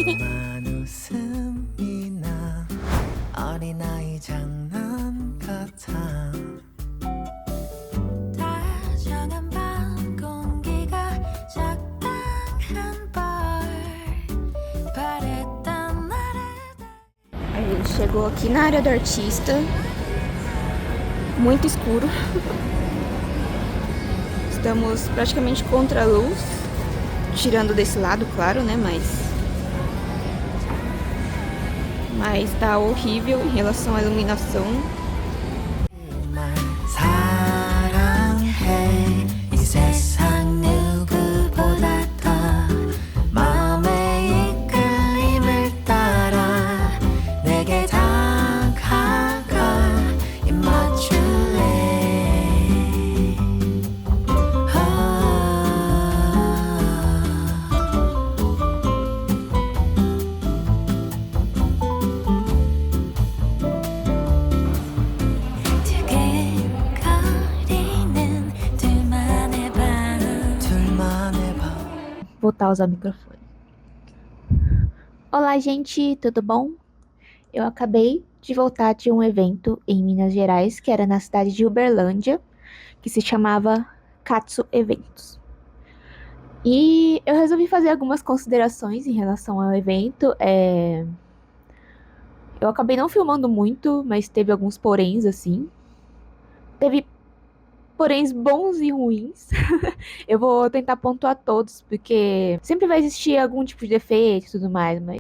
조용한 웃음이 나 어린아이 장난 같아 다정한 밤 공기가 적당한 bar 바랬던 나를 A gente chegou aqui na área do artista, muito escuro. Estamos praticamente contra a luz, tirando desse lado, claro, né? Mas tá horrível em relação à iluminação. 날 사랑해 이 세상 누구보다 더 마음의 이끌림을 따라 내게 다가가 입 맞출래 두근거리는 둘만의 밤 둘만의 밤 Voltar a usar o microfone. Olá, gente, tudo bom? Eu acabei de voltar de um evento em Minas Gerais, que era na cidade de Uberlândia, que se chamava Katsu Eventos. E eu resolvi fazer algumas considerações em relação ao evento. Eu acabei não filmando muito, mas teve alguns poréns, assim. Teve poréns bons e ruins. Eu vou tentar pontuar todos, porque sempre vai existir algum tipo de defeito e tudo mais, mas...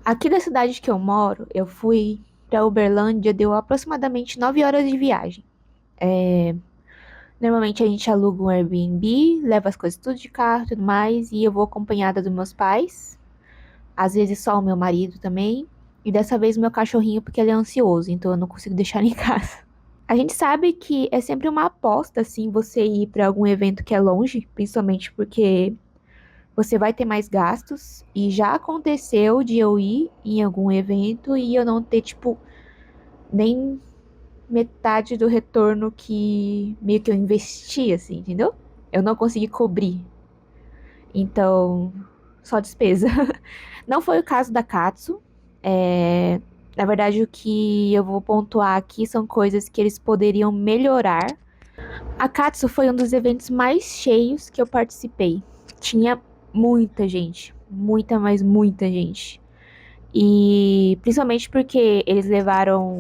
Aqui da cidade que eu moro, eu fui pra Uberlândia, deu aproximadamente 9 horas de viagem. Normalmente a gente aluga um Airbnb, leva as coisas tudo de carro e tudo mais, e eu vou acompanhada dos meus pais, às vezes só o meu marido também, e dessa vez o meu cachorrinho porque ele é ansioso, então eu não consigo deixar ele em casa. A gente sabe que é sempre uma aposta, assim, você ir pra algum evento que é longe, principalmente porque você vai ter mais gastos, e já aconteceu de eu ir em algum evento e eu não ter, tipo, nem metade do retorno que meio que eu investi, assim, entendeu? Eu não consegui cobrir. Então, só despesa. Não foi o caso da Katsu. Na verdade, o que eu vou pontuar aqui são coisas que eles poderiam melhorar. A Katsu foi um dos eventos mais cheios que eu participei. Tinha muita gente. Muita, mas muita gente. E principalmente porque eles levaram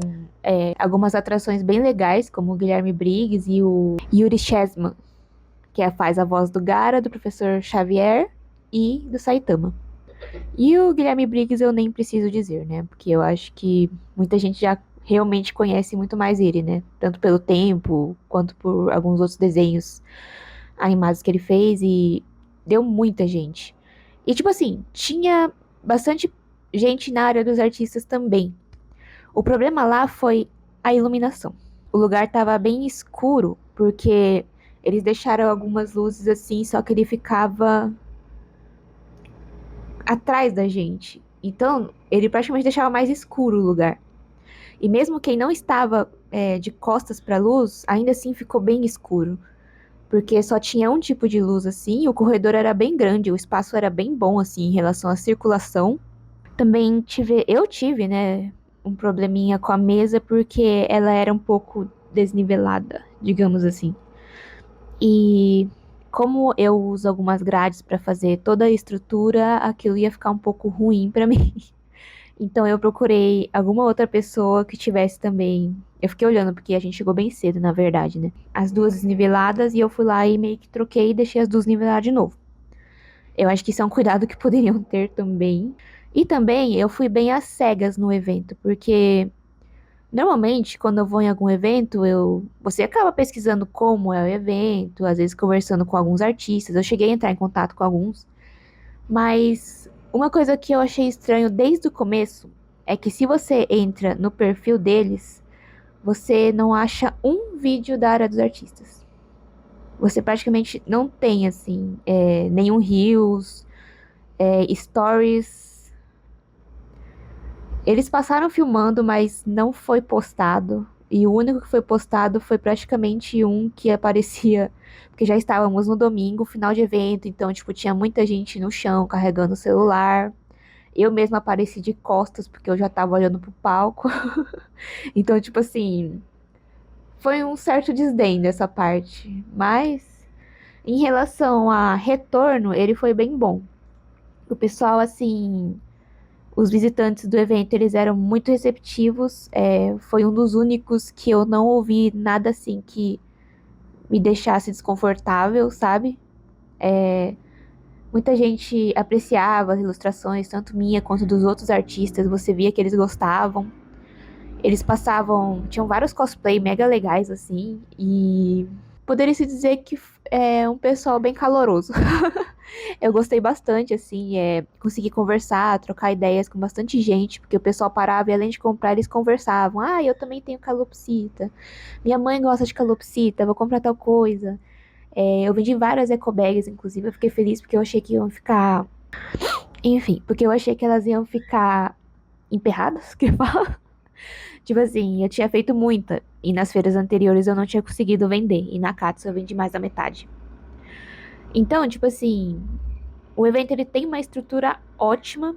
algumas atrações bem legais, como o Guilherme Briggs e o Yuri Chessman, que faz a voz do Gaara, do Professor Xavier e do Saitama. E o Guilherme Briggs eu nem preciso dizer, né? Porque eu acho que muita gente já realmente conhece muito mais ele, né? Tanto pelo tempo, quanto por alguns outros desenhos animados que ele fez, e deu muita gente. E tipo assim, tinha bastante gente na área dos artistas também. O problema lá foi a iluminação. O lugar tava bem escuro, porque eles deixaram algumas luzes assim, só que ele ficava atrás da gente. Então, ele praticamente deixava mais escuro o lugar. E mesmo quem não estava de costas para a luz, ainda assim ficou bem escuro. Porque só tinha um tipo de luz assim, o corredor era bem grande, o espaço era bem bom assim em relação à circulação. Também eu tive, né, um probleminha com a mesa porque ela era um pouco desnivelada, digamos assim. E como eu uso algumas grades para fazer toda a estrutura, aquilo ia ficar um pouco ruim para mim. Então eu procurei alguma outra pessoa que tivesse também. Eu fiquei olhando porque a gente chegou bem cedo, na verdade, né? As duas desniveladas e eu fui lá e meio que troquei e deixei as duas niveladas de novo. Eu acho que isso é um cuidado que poderiam ter também. E também eu fui bem às cegas no evento, porque normalmente quando eu vou em algum evento, você acaba pesquisando como é o evento, às vezes conversando com alguns artistas. Eu cheguei a entrar em contato com alguns, mas uma coisa que eu achei estranho desde o começo é que se você entra no perfil deles, você não acha um vídeo da área dos artistas. Você praticamente não tem, assim, nenhum reels, stories. Eles passaram filmando, mas não foi postado. E o único que foi postado foi praticamente um que aparecia, porque já estávamos no domingo, final de evento, então, tipo, tinha muita gente no chão carregando o celular. Eu mesma apareci de costas, porque eu já tava olhando pro palco. Então, tipo assim, foi um certo desdém dessa parte. Mas, em relação a retorno, ele foi bem bom. O pessoal, assim, os visitantes do evento, eles eram muito receptivos. Foi um dos únicos que eu não ouvi nada assim que me deixasse desconfortável, sabe? Muita gente apreciava as ilustrações, tanto minha quanto dos outros artistas. Você via que eles gostavam. Eles passavam, tinham vários cosplay mega legais assim, e poderia se dizer que é um pessoal bem caloroso. Eu gostei bastante, assim, consegui conversar, trocar ideias com bastante gente, porque o pessoal parava e além de comprar, eles conversavam. Ah, eu também tenho calopsita. Minha mãe gosta de calopsita, vou comprar tal coisa. Eu vendi várias ecobags, inclusive, eu fiquei feliz porque eu achei que iam ficar. Enfim, porque eu achei que elas iam ficar emperradas, que fala. Tipo assim, eu tinha feito muita, e nas feiras anteriores eu não tinha conseguido vender, e na Katsu eu vendi mais da metade. Então, tipo assim, o evento ele tem uma estrutura ótima,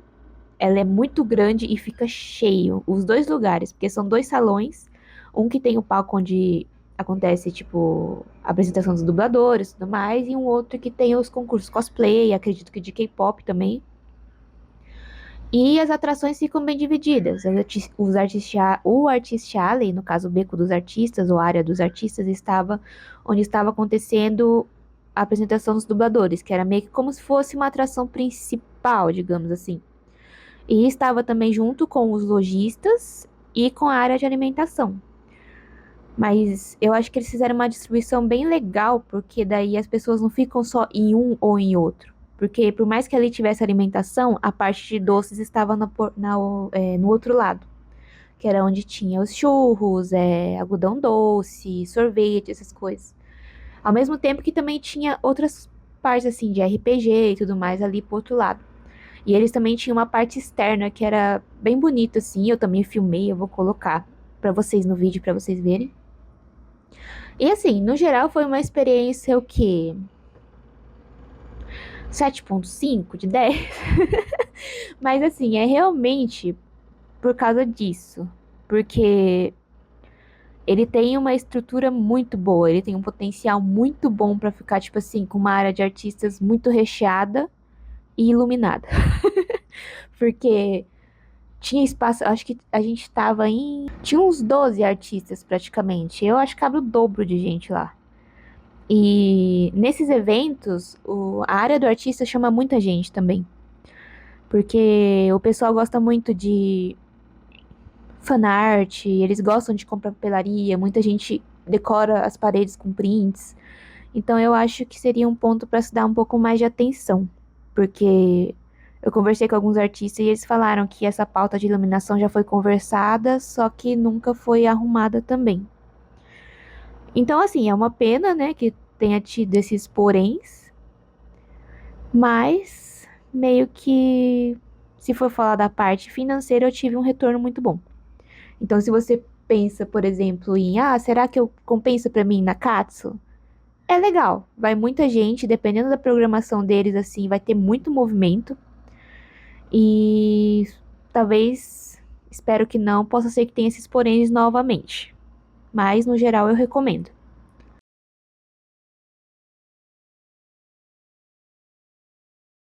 ela é muito grande e fica cheio, os dois lugares, porque são dois salões, um que tem o palco onde acontece, tipo, a apresentação dos dubladores e tudo mais, e um outro que tem os concursos cosplay, acredito que de K-pop também. E as atrações ficam bem divididas. O Artist Alley, no caso o Beco dos Artistas, ou a área dos artistas, estava onde estava acontecendo a apresentação dos dubladores, que era meio que como se fosse uma atração principal, digamos assim. E estava também junto com os lojistas e com a área de alimentação. Mas eu acho que eles fizeram uma distribuição bem legal, porque daí as pessoas não ficam só em um ou em outro. Porque por mais que ali tivesse alimentação, a parte de doces estava no outro lado. Que era onde tinha os churros, algodão doce, sorvete, essas coisas. Ao mesmo tempo que também tinha outras partes assim de RPG e tudo mais ali pro outro lado. E eles também tinham uma parte externa que era bem bonita assim, eu também filmei, eu vou colocar pra vocês no vídeo pra vocês verem. E assim, no geral foi uma experiência o quê? 7,5 de 10. Mas assim, é realmente por causa disso. Porque ele tem uma estrutura muito boa, ele tem um potencial muito bom pra ficar, tipo assim, com uma área de artistas muito recheada e iluminada. Porque tinha espaço, acho que a gente tava em. Tinha uns 12 artistas praticamente. Eu acho que cabe o dobro de gente lá. E nesses eventos, a área do artista chama muita gente também. Porque o pessoal gosta muito de fanart, eles gostam de comprar papelaria, muita gente decora as paredes com prints. Então eu acho que seria um ponto para se dar um pouco mais de atenção. Porque eu conversei com alguns artistas e eles falaram que essa pauta de iluminação já foi conversada, só que nunca foi arrumada também. Então, assim, é uma pena, né, que tenha tido esses poréns, mas meio que, se for falar da parte financeira, eu tive um retorno muito bom. Então, se você pensa, por exemplo, será que eu compensa para mim na Katsu? É legal, vai muita gente, dependendo da programação deles, assim, vai ter muito movimento. E talvez, espero que não, possa ser que tenha esses poréns novamente. Mas, no geral, eu recomendo.